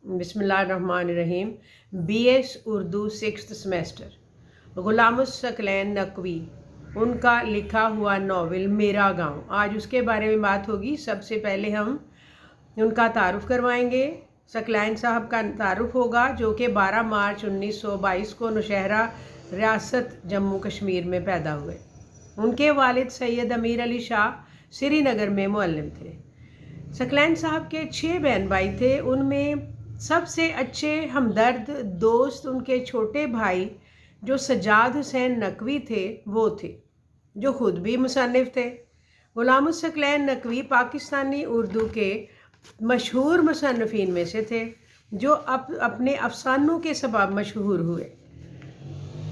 बिस्मिल्लाहिर्रहमानिर्रहीम। BS Urdu 6th semester. Ghulamus Saqlain Naqvi, उनका लिखा हुआ नावल मेरा गांव। आज उसके बारे में बात होगी। सबसे पहले हम उनका तारुफ करवाएंगे। सकलैन साहब का तारुफ होगा, जो कि 12 मार्च 1922 को नौशहरा रियासत जम्मू कश्मीर में पैदा हुए। उनके वालिद सैयद अमीर अली शाह श्रीनगर में मुअल्लिम थे। सकलैन साहब के 6 बहन भाई थे। उनमें सबसे अच्छे हमदर्द दोस्त उनके छोटे भाई जो सज्जाद हुसैन नकवी थे, वो थे, जो ख़ुद भी मुसन्निफ़ थे। गुलामुस सकलैन नकवी पाकिस्तानी उर्दू के मशहूर मुसन्निफ़ीन में से थे, जो अपने अफसानों के सबब मशहूर हुए,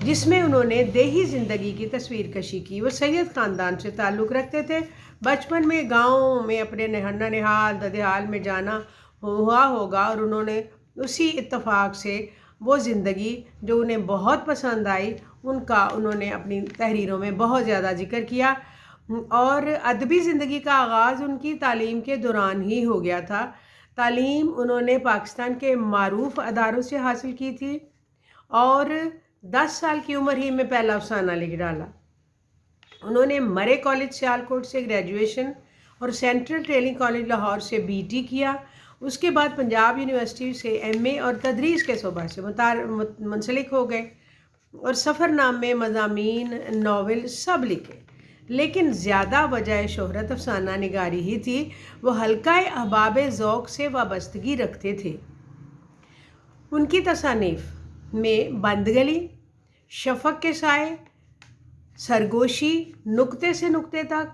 जिसमें उन्होंने देही ज़िंदगी की तस्वीर कशी की। वो सैयद ख़ानदान से ताल्लुक़ रखते थे। बचपन में गाँव में अपने ननिहाल ददिहाल में जाना हुआ होगा, और उन्होंने उसी इत्तफ़ाक़ से वो ज़िंदगी जो उन्हें बहुत पसंद आई, उनका उन्होंने अपनी तहरीरों में बहुत ज़्यादा ज़िक्र किया। और अदबी ज़िंदगी का आगाज़ उनकी तालीम के दौरान ही हो गया था। तालीम उन्होंने पाकिस्तान के मारूफ़ अदारों से हासिल की थी, और 10 साल की उम्र ही में पहला अफसाना लिख डाला। उन्होंने मरे कॉलेज सियालकोट से ग्रेजुएशन और सेंट्रल ट्रेनिंग कॉलेज लाहौर से BT किया। उसके बाद पंजाब यूनिवर्सिटी से MA और तदरीस के शोबा से मुंसलिक हो गए, और सफ़रनामे, मज़ामीन, नावल सब लिखे। लेकिन ज़्यादा वजह शोहरत अफसाना निगारी ही थी। वो हल्का अहबाब ज़ौक़ से वाबस्तगी रखते थे। उनकी तसानीफ़ में बंदगली, शफ़क़ के साए, सरगोशी, नुक्ते से नुक्ते तक,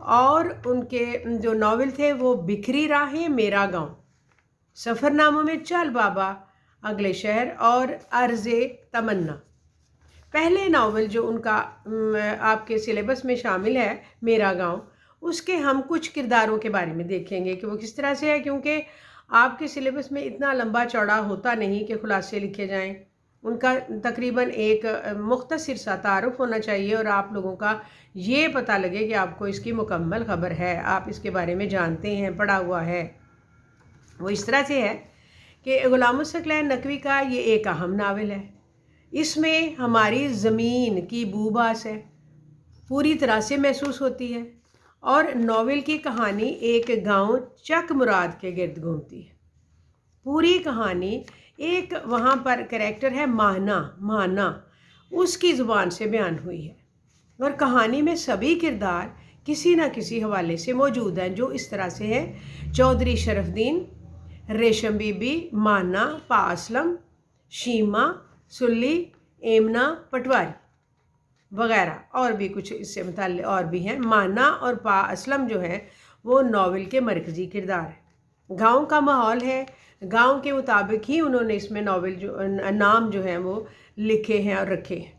और उनके जो नावल थे वो बिखरी राहें, मेरा गांव, सफ़रनामों में चल बाबा, अगले शहर और अर्ज़े तमन्ना। पहले नावल जो उनका आपके सिलेबस में शामिल है, मेरा गांव, उसके हम कुछ किरदारों के बारे में देखेंगे कि वो किस तरह से है, क्योंकि आपके सिलेबस में इतना लंबा चौड़ा होता नहीं कि खुलासे लिखे जाएं। उनका तकरीबन एक मुख्तसर सा तारुफ होना चाहिए, और आप लोगों का ये पता लगे कि आपको इसकी मुकम्मल ख़बर है, आप इसके बारे में जानते हैं, पढ़ा हुआ है। वो इस तरह से है कि गुलामुस सकलैन नकवी का ये एक अहम नावल है। इसमें हमारी ज़मीन की बूबास है पूरी तरह से महसूस होती है, और नावल की कहानी एक गांव चक मुराद के गिर्द घूमती है। पूरी कहानी एक वहाँ पर कैरेक्टर है माहना, उसकी ज़ुबान से बयान हुई है, और कहानी में सभी किरदार किसी न किसी हवाले से मौजूद हैं, जो इस तरह से है: चौधरी शरफुद्दीन, रेशम बीबी, माहना, पा असलम, शीमा, सुल्ली, एमना, पटवारी वगैरह, और भी कुछ इससे मुताल्लिक़ और भी हैं। माहना और पा असलम जो हैं वो नावल के मरकज़ी किरदार हैं। गांव का माहौल है, गांव के मुताबिक ही उन्होंने इसमें नावल जो नाम जो हैं वो लिखे हैं और रखे हैं।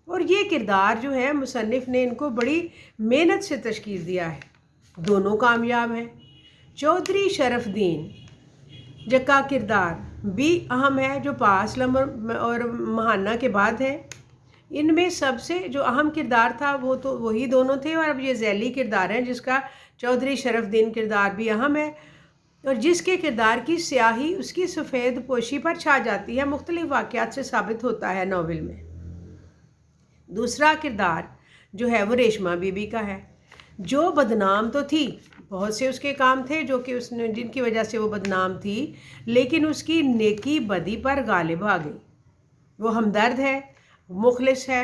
और ये किरदार जो है, मुसन्निफ़ ने इनको बड़ी मेहनत से तश्कील दिया है। दोनों कामयाब हैं। चौधरी शरफुद्दीन का किरदार भी अहम है, जो पा असलम और माहना के बाद है। इनमें सबसे जो अहम किरदार था वो तो वही दोनों थे, और अब ये ज़ैली किरदार हैं, जिसका चौधरी शरफुद्दीन किरदार भी अहम है, और जिसके किरदार की स्याही उसकी सफ़ेद पोशी पर छा जाती है, मुख्तलिफ़ वाक़यात से साबित होता है नावल में। दूसरा किरदार जो है वो रेशमा बीबी का है, जो बदनाम तो थी, बहुत से उसके काम थे जो कि उसने जिनकी वजह से वो बदनाम थी, लेकिन उसकी नेकी बदी पर गालिब आ गई। वो हमदर्द है, मुखलिस है,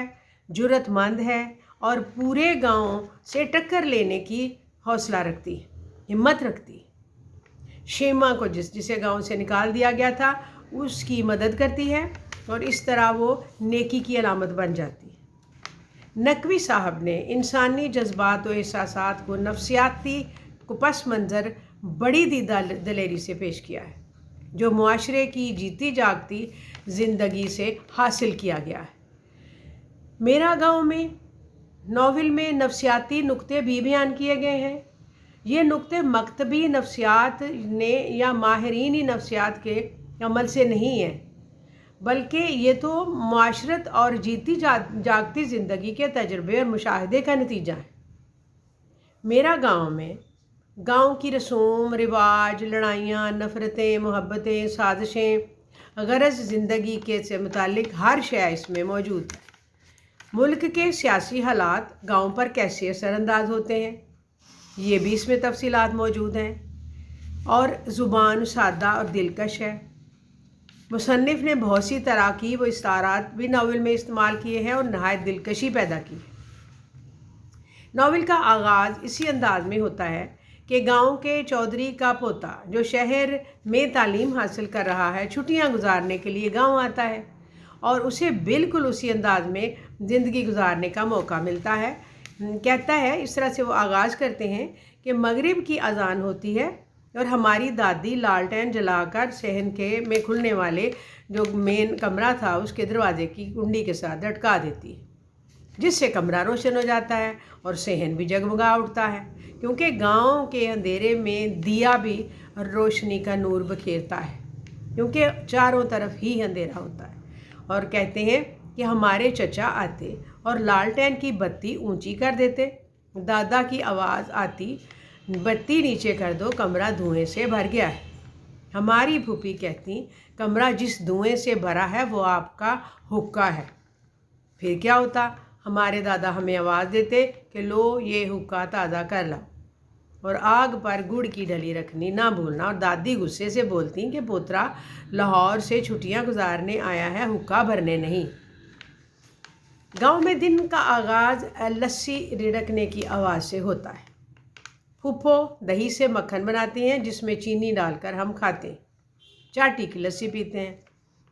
जुर्रतमंद है, और पूरे गांव से टक्कर लेने की हौसला रखती, हिम्मत रखती। शीमा को जिसे गांव से निकाल दिया गया था, उसकी मदद करती है, और इस तरह वो नेकी की अलामत बन जाती है। नकवी साहब ने इंसानी जज्बात और एहसासात को, नफ्सियाती को पस मंज़र बड़ी दिलेरी से पेश किया है, जो मुआशरे की जीती जागती ज़िंदगी से हासिल किया गया है। मेरा गांव में नावल में नफ्सियाती नुक्ते भी बयान किए गए हैं। ये नुक्ते मकतबी नफ्सियात ने या माहिरीन नफ्सियात के अमल से नहीं हैं, बल्कि ये तो मुआशरत और जीती जागती ज़िंदगी के तजुर्बे और मुशाहिदे का नतीजा है। मेरा गांव में गांव की रसूम रिवाज, लड़ाइयाँ, नफ़रतें, मोहब्बतें, साजिशें, गरज ज़िंदगी के से मुतालिक हर शय इसमें मौजूद है। मुल्क के सियासी हालात गांव पर कैसे असरअंदाज होते हैं, ये भी इसमें तफसीलात मौजूद हैं। और ज़ुबान सादा और दिलकश है। मुसन्निफ़ ने बहुत सी तराकीब व इस्तारात भी नावल में इस्तेमाल किए हैं और नहायत दिलकशी पैदा की है। नावल का आगाज़ इसी अंदाज में होता है कि गांव के चौधरी का पोता जो शहर में तालीम हासिल कर रहा है, छुट्टियां गुजारने के लिए गांव आता है और उसे बिल्कुल उसी अंदाज में ज़िंदगी गुजारने का मौका मिलता है। कहता है, इस तरह से वो आगाज़ करते हैं कि मगरिब की अज़ान होती है और हमारी दादी लालटेन जलाकर सहन के में खुलने वाले जो मेन कमरा था उसके दरवाजे की कुंडी के साथ लटका देती है, जिससे कमरा रोशन हो जाता है और सहन भी जगमगा उठता है, क्योंकि गांव के अंधेरे में दिया भी रोशनी का नूर बखेरता है, क्योंकि चारों तरफ ही अंधेरा होता है। और कहते हैं कि हमारे चचा आते और लालटेन की बत्ती ऊंची कर देते। दादा की आवाज़ आती, बत्ती नीचे कर दो, कमरा धुएं से भर गया है। हमारी फूफी कहती, कमरा जिस धुएं से भरा है वो आपका हुक्का है। फिर क्या होता, हमारे दादा हमें आवाज़ देते कि लो ये हुक्का ताज़ा कर लाओ और आग पर गुड़ की डली रखनी ना भूलना। और दादी गुस्से से बोलती कि पोतरा लाहौर से छुट्टियां गुजारने आया है, हुक्का भरने नहीं। गांव में दिन का आगाज़ लस्सी रिड़कने की आवाज़ से होता है। फूफो दही से मक्खन बनाती हैं जिसमें चीनी डालकर हम खाते हैं। चाटी की लस्सी पीते हैं।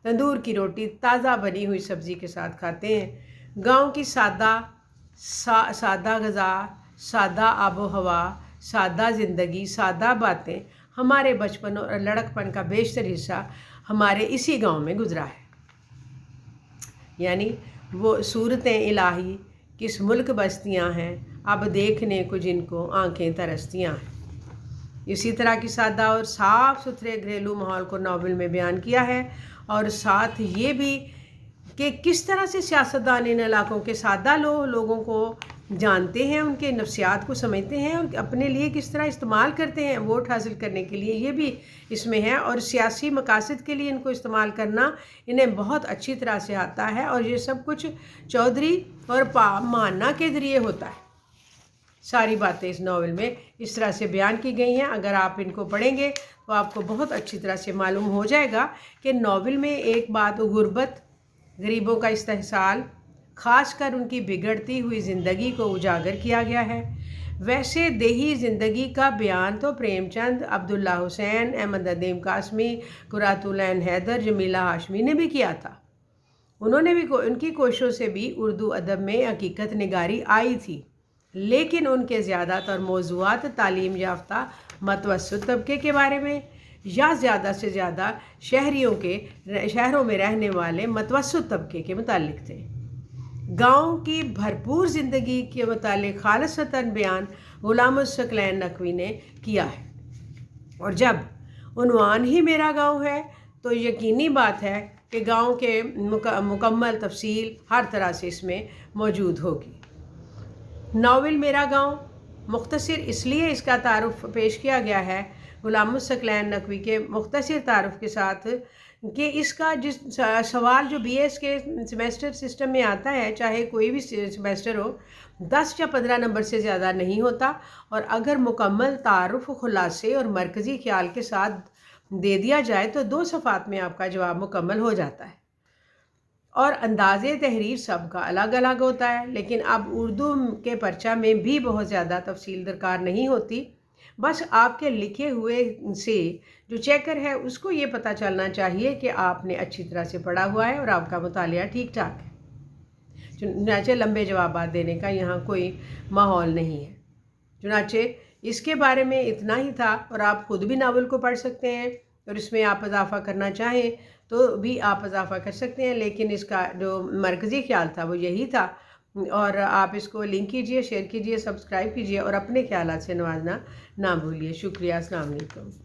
तंदूर की रोटी ताज़ा बनी हुई सब्ज़ी के साथ खाते हैं। गांव की सादा ग़ज़ा, सादा आबो हवा, सादा ज़िंदगी, सादा बातें, हमारे बचपन और लड़कपन का बेशतर हिस्सा हमारे इसी गांव में गुजरा है। यानी वो सूरतें इलाही किस मुल्क बस्तियां हैं, अब देखने को जिनको आंखें तरसतियां हैं। इसी तरह की सादा और साफ़ सुथरे घरेलू माहौल को नावल में बयान किया है और साथ ये भी कि किस तरह से सियासतदान इन इलाकों के सादा लोगों को जानते हैं, उनके नफ्सियात को समझते हैं और अपने लिए किस तरह इस्तेमाल करते हैं वोट हासिल करने के लिए, ये भी इसमें है। और सियासी मकासद के लिए इनको इस्तेमाल करना इन्हें बहुत अच्छी तरह से आता है और ये सब कुछ चौधरी और माना के ज़रिए होता है। सारी बातें इस नावल में इस तरह से बयान की गई हैं। अगर आप इनको पढ़ेंगे तो आपको बहुत अच्छी तरह से मालूम हो जाएगा कि नावल में एक बात गुर्बत, गरीबों का इस्तेहसाल, ख़ासकर उनकी बिगड़ती हुई ज़िंदगी को उजागर किया गया है। वैसे देही ज़िंदगी का बयान तो प्रेमचंद, अब्दुल्ला हुसैन, अहमद नदीम कासमी, कुरातुल ऐन हैदर, जमीला हाशमी ने भी किया था। उन्होंने भी उनकी कोशिशों से भी उर्दू अदब में हकीकत निगारी आई थी, लेकिन उनके ज़्यादातर मौज़ूआत तालीम याफ्ता मतवसत तबके के बारे में या ज़्यादा से ज़्यादा शहरों में रहने वाले मतवसत तबके के मुतालिक थे। गांव की भरपूर ज़िंदगी के मुतालिक खालिसतन बयान गुलामुस सकलैन नकवी ने किया है। और जब उन्वान ही मेरा गांव है तो यकीनी बात है कि गांव के मुकम्मल तफसील हर तरह से इसमें मौजूद होगी। नावल मेरा गांव मुख्तसर इसलिए इसका तारुफ पेश किया गया है गुलामुस सकलैन नकवी के मुख्तसर तारुफ के साथ कि इसका जिस सवाल जो बीएस के सेमेस्टर सिस्टम में आता है, चाहे कोई भी सेमेस्टर हो, 10 या 15 नंबर से ज़्यादा नहीं होता। और अगर मुकम्मल तारुफ, खुलासे और मरकज़ी ख्याल के साथ दे दिया जाए तो 2 सफ़ात में आपका जवाब मुकम्मल हो जाता है। और अंदाज़े तहरीर सबका अलग अलग होता है, लेकिन अब उर्दू के पर्चा में भी बहुत ज़्यादा तफसील दरकार नहीं होती। बस आपके लिखे हुए से जो चेकर है उसको ये पता चलना चाहिए कि आपने अच्छी तरह से पढ़ा हुआ है और आपका मुतालिया ठीक ठाक है। चुनाचे लंबे जवाब देने का यहाँ कोई माहौल नहीं है। चुनाचे इसके बारे में इतना ही था और आप ख़ुद भी नावल को पढ़ सकते हैं और इसमें आप इजाफ़ा करना चाहें तो भी आप इजाफ़ा कर सकते हैं, लेकिन इसका जो मरकज़ी ख्याल था वो यही था। और आप इसको लिंक कीजिए, शेयर कीजिए, सब्सक्राइब कीजिए और अपने ख्यालात से नवाजना ना भूलिए। शुक्रिया। अस्सलाम वालेकुम।